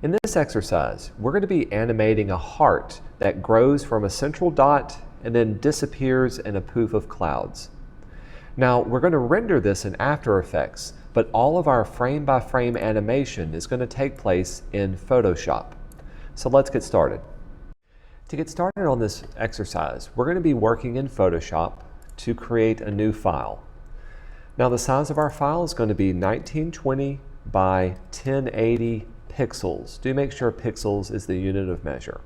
In this exercise, we're going to be animating a heart that grows from a central dot and then disappears in a poof of clouds. Now, we're going to render this in After Effects, but all of our frame-by-frame animation is going to take place in Photoshop. So let's get started. To get started on this exercise, we're going to be working in Photoshop to create a new file. Now, the size of our file is going to be 1920 by 1080 pixels. Do make sure pixels is the unit of measure.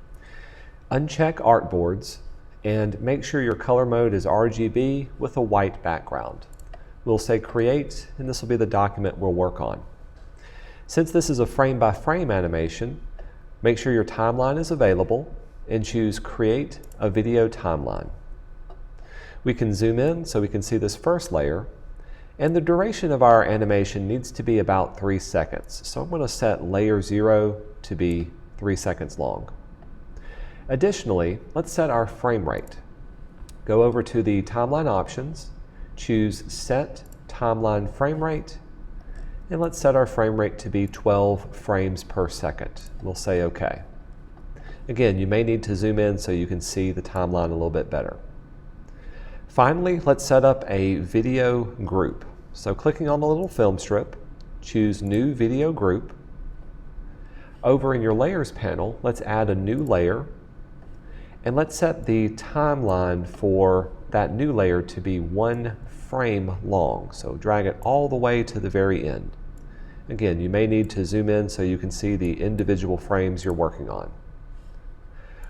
Uncheck artboards and make sure your color mode is RGB with a white background. We'll say create, and this will be the document we'll work on. Since this is a frame-by-frame animation, make sure your timeline is available and choose create a video timeline. We can zoom in so we can see this first layer, and the duration of our animation needs to be about 3 seconds. So I'm going to set layer 0 to be 3 seconds long. Additionally, let's set our frame rate. Go over to the timeline options, choose set timeline frame rate, and let's set our frame rate to be 12 frames per second. We'll say OK. Again, you may need to zoom in so you can see the timeline a little bit better. Finally, let's set up a video group. So clicking on the little film strip, choose New Video Group. Over in your Layers panel, let's add a new layer. And let's set the timeline for that new layer to be 1 frame long. So drag it all the way to the very end. Again, you may need to zoom in so you can see the individual frames you're working on.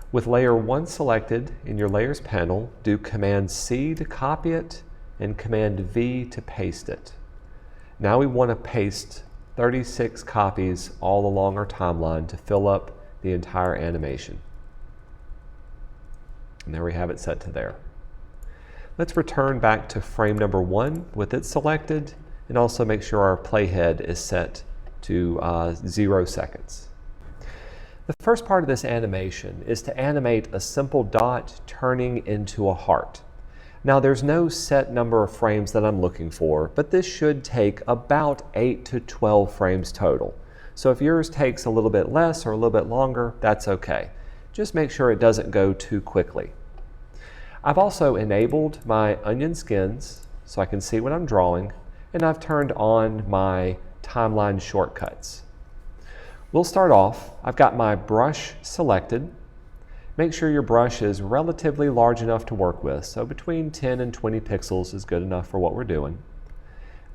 With layer 1 selected in your Layers panel, do Command C to copy it and Command V to paste it. Now we want to paste 36 copies all along our timeline to fill up the entire animation. And there we have it set to there. Let's return back to frame number 1 with it selected, and also make sure our playhead is set to 0 seconds. The first part of this animation is to animate a simple dot turning into a heart. Now, there's no set number of frames that I'm looking for, but this should take about 8 to 12 frames total. So if yours takes a little bit less or a little bit longer, that's okay. Just make sure it doesn't go too quickly. I've also enabled my onion skins so I can see what I'm drawing, and I've turned on my timeline shortcuts. We'll start off. I've got my brush selected. Make sure your brush is relatively large enough to work with, so between 10 and 20 pixels is good enough for what we're doing.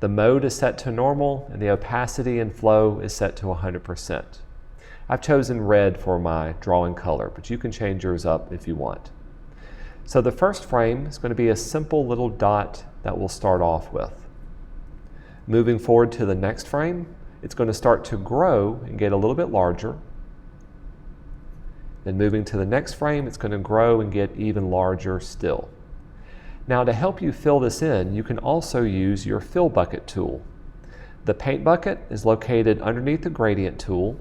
The mode is set to normal, and the opacity and flow is set to 100%. I've chosen red for my drawing color, but you can change yours up if you want. So the first frame is going to be a simple little dot that we'll start off with. Moving forward to the next frame, it's going to start to grow and get a little bit larger. Then moving to the next frame, it's going to grow and get even larger still. Now, to help you fill this in, you can also use your fill bucket tool. The paint bucket is located underneath the gradient tool.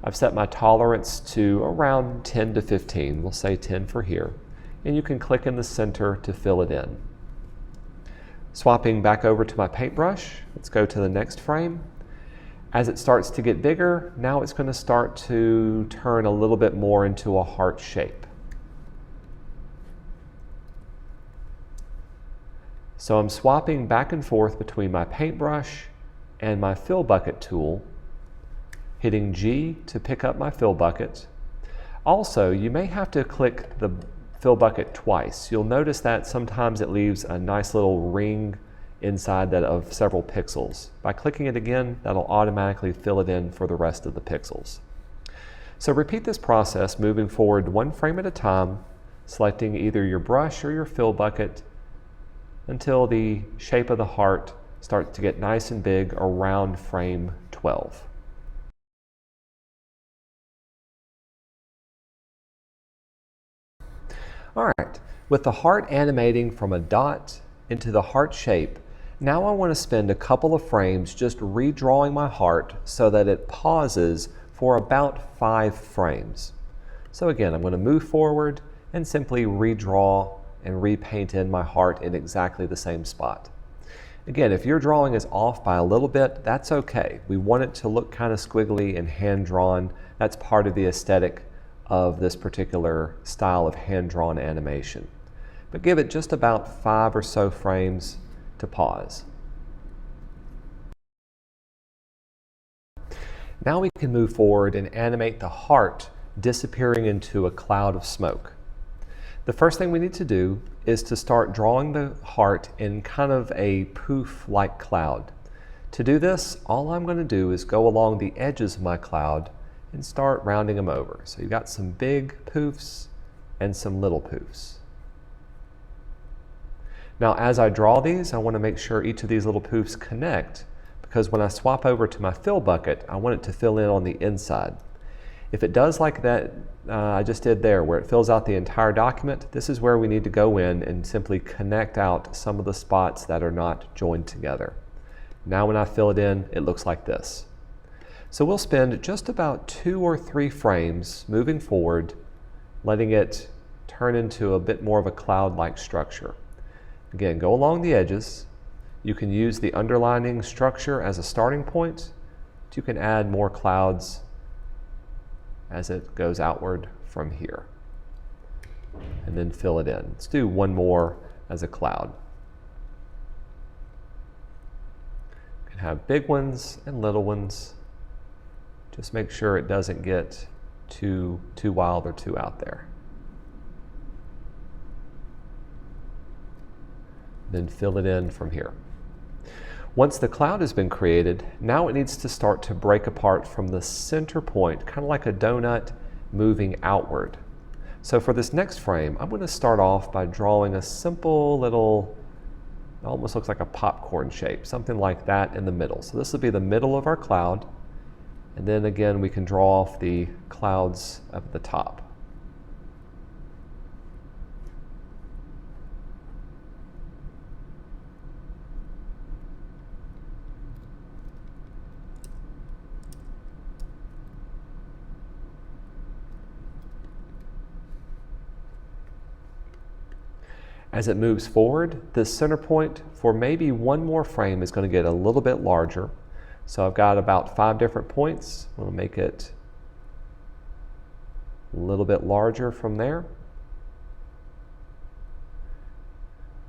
I've set my tolerance to around 10 to 15. We'll say 10 for here. And you can click in the center to fill it in. Swapping back over to my paintbrush, let's go to the next frame. As it starts to get bigger, now it's going to start to turn a little bit more into a heart shape. So I'm swapping back and forth between my paintbrush and my fill bucket tool, hitting G to pick up my fill bucket. Also, you may have to click the fill bucket twice. You'll notice that sometimes it leaves a nice little ring inside that of several pixels. By clicking it again, that'll automatically fill it in for the rest of the pixels. So repeat this process moving forward 1 frame at a time, selecting either your brush or your fill bucket until the shape of the heart starts to get nice and big around frame 12. All right, with the heart animating from a dot into the heart shape, now I want to spend a couple of frames just redrawing my heart so that it pauses for about 5 frames. So again, I'm going to move forward and simply redraw and repaint in my heart in exactly the same spot. Again, if your drawing is off by a little bit, that's okay. We want it to look kind of squiggly and hand-drawn. That's part of the aesthetic of this particular style of hand-drawn animation. But give it just about 5 or so frames to pause. Now we can move forward and animate the heart disappearing into a cloud of smoke. The first thing we need to do is to start drawing the heart in kind of a poof-like cloud. To do this, all I'm going to do is go along the edges of my cloud and start rounding them over. So you've got some big poofs and some little poofs. Now as I draw these, I want to make sure each of these little poofs connect, because when I swap over to my fill bucket, I want it to fill in on the inside. If it does like that I just did there, where it fills out the entire document, this is where we need to go in and simply connect out some of the spots that are not joined together. Now when I fill it in, it looks like this. So we'll spend just about 2 or 3 frames moving forward, letting it turn into a bit more of a cloud-like structure. Again, go along the edges. You can use the underlining structure as a starting point. You can add more clouds as it goes outward from here. And then fill it in. Let's do one more as a cloud. You can have big ones and little ones. Just make sure it doesn't get too wild or too out there. Then fill it in from here. Once the cloud has been created, now it needs to start to break apart from the center point, kind of like a donut moving outward. So for this next frame, I'm going to start off by drawing a simple little, it almost looks like a popcorn shape, something like that in the middle. So this will be the middle of our cloud, and then again we can draw off the clouds at the top. As it moves forward, the center point for maybe one more frame is going to get a little bit larger. So I've got about 5 different points. I'm going to make it a little bit larger from there.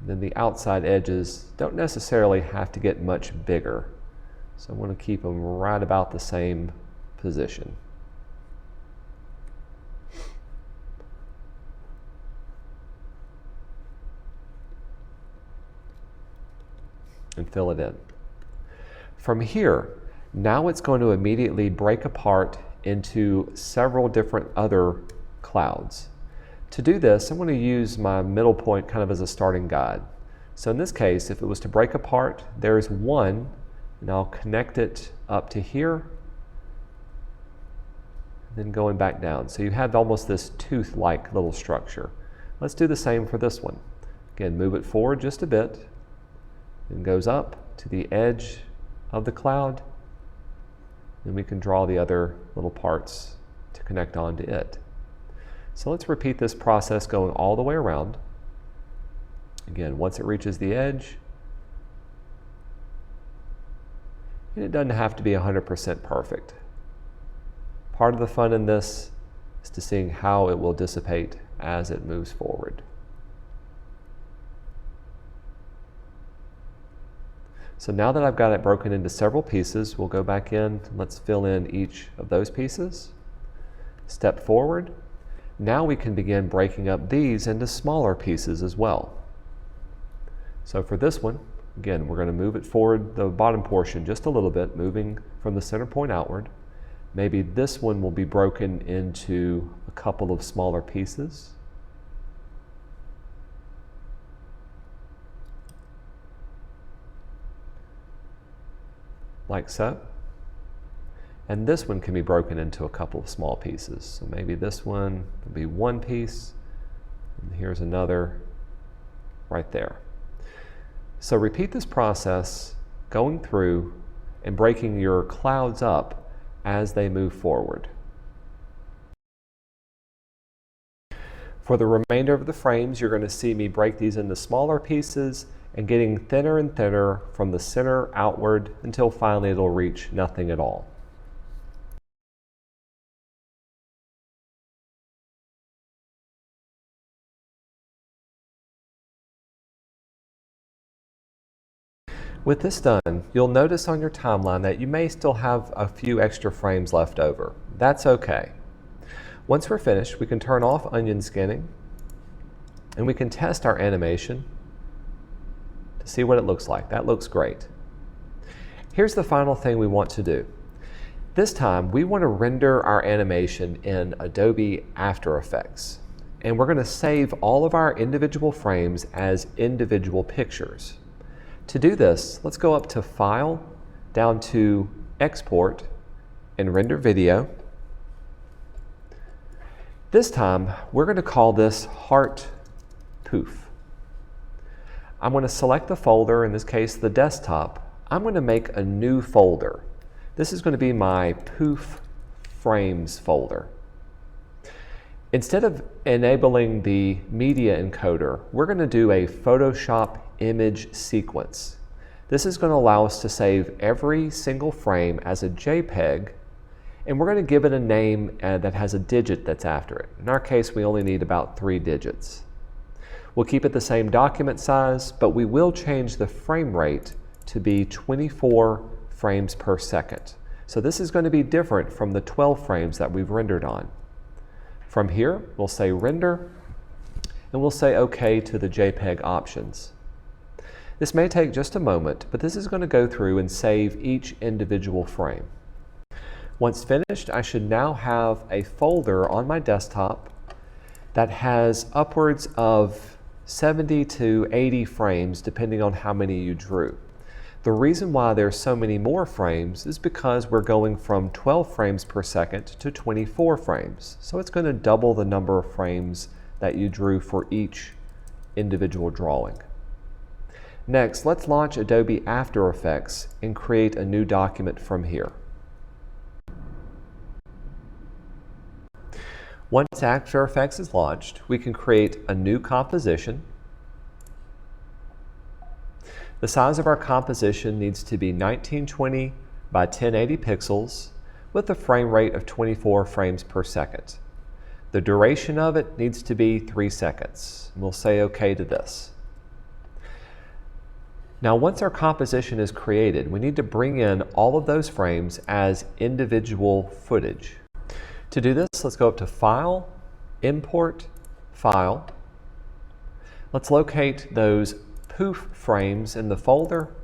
Then the outside edges don't necessarily have to get much bigger. So I'm going to keep them right about the same position. And fill it in. From here, now it's going to immediately break apart into several different other clouds. To do this, I'm going to use my middle point kind of as a starting guide. So in this case, if it was to break apart, there's one, and I'll connect it up to here, and then going back down. So you have almost this tooth-like little structure. Let's do the same for this one. Again, move it forward just a bit, and goes up to the edge of the cloud. Then we can draw the other little parts to connect onto it. So let's repeat this process going all the way around. Again, once it reaches the edge, and it doesn't have to be 100% perfect. Part of the fun in this is to seeing how it will dissipate as it moves forward. So now that I've got it broken into several pieces, we'll go back in, let's fill in each of those pieces. Step forward. Now we can begin breaking up these into smaller pieces as well. So for this one, again, we're going to move it forward, the bottom portion, just a little bit, moving from the center point outward. Maybe this one will be broken into a couple of smaller pieces. Like so. And this one can be broken into a couple of small pieces. So maybe this one will be one piece, and here's another right there. So repeat this process going through and breaking your clouds up as they move forward. For the remainder of the frames, you're going to see me break these into smaller pieces and getting thinner and thinner from the center outward until finally it'll reach nothing at all. With this done, you'll notice on your timeline that you may still have a few extra frames left over. That's okay. Once we're finished, we can turn off onion skinning and we can test our animation to see what it looks like. That looks great. Here's the final thing we want to do. This time, we want to render our animation in Adobe After Effects. And we're going to save all of our individual frames as individual pictures. To do this, let's go up to File, down to Export, and Render Video. This time, we're going to call this Heart Poof. I'm going to select the folder, in this case the desktop. I'm going to make a new folder. This is going to be my Poof Frames folder. Instead of enabling the media encoder, we're going to do a Photoshop image sequence. This is going to allow us to save every single frame as a JPEG, and we're going to give it a name that has a digit that's after it. In our case, we only need about 3 digits. We'll keep it the same document size, but we will change the frame rate to be 24 frames per second. So this is going to be different from the 12 frames that we've rendered on. From here, we'll say Render, and we'll say OK to the JPEG options. This may take just a moment, but this is going to go through and save each individual frame. Once finished, I should now have a folder on my desktop that has upwards of 70 to 80 frames, depending on how many you drew. The reason why there's so many more frames is because we're going from 12 frames per second to 24 frames. So it's going to double the number of frames that you drew for each individual drawing. Next, let's launch Adobe After Effects and create a new document from here. Once After Effects is launched, we can create a new composition. The size of our composition needs to be 1920 by 1080 pixels with a frame rate of 24 frames per second. The duration of it needs to be 3 seconds. We'll say OK to this. Now, once our composition is created, we need to bring in all of those frames as individual footage. To do this, let's go up to File, Import, File. Let's locate those Poof frames in the folder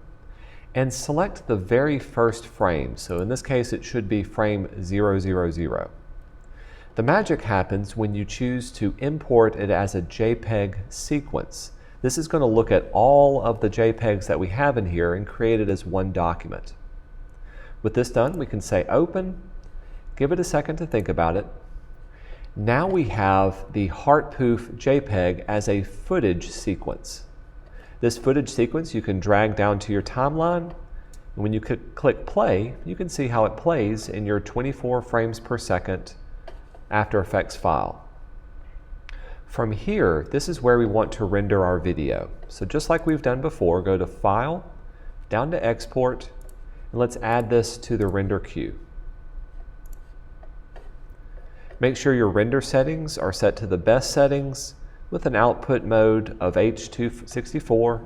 and select the very first frame. So in this case, it should be frame 000. The magic happens when you choose to import it as a JPEG sequence. This is going to look at all of the JPEGs that we have in here and create it as one document. With this done, we can say Open, give it a second to think about it. Now we have the Heart Poof JPEG as a footage sequence. This footage sequence you can drag down to your timeline, and when you click play, you can see how it plays in your 24 frames per second After Effects file. From here, this is where we want to render our video. So just like we've done before, go to File, down to Export, and let's add this to the render queue. Make sure your render settings are set to the best settings with an output mode of H.264,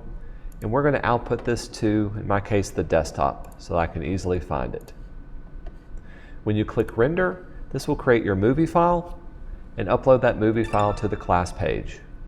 and we're going to output this to, in my case, the desktop, so I can easily find it. When you click Render, this will create your movie file and upload that movie file to the class page.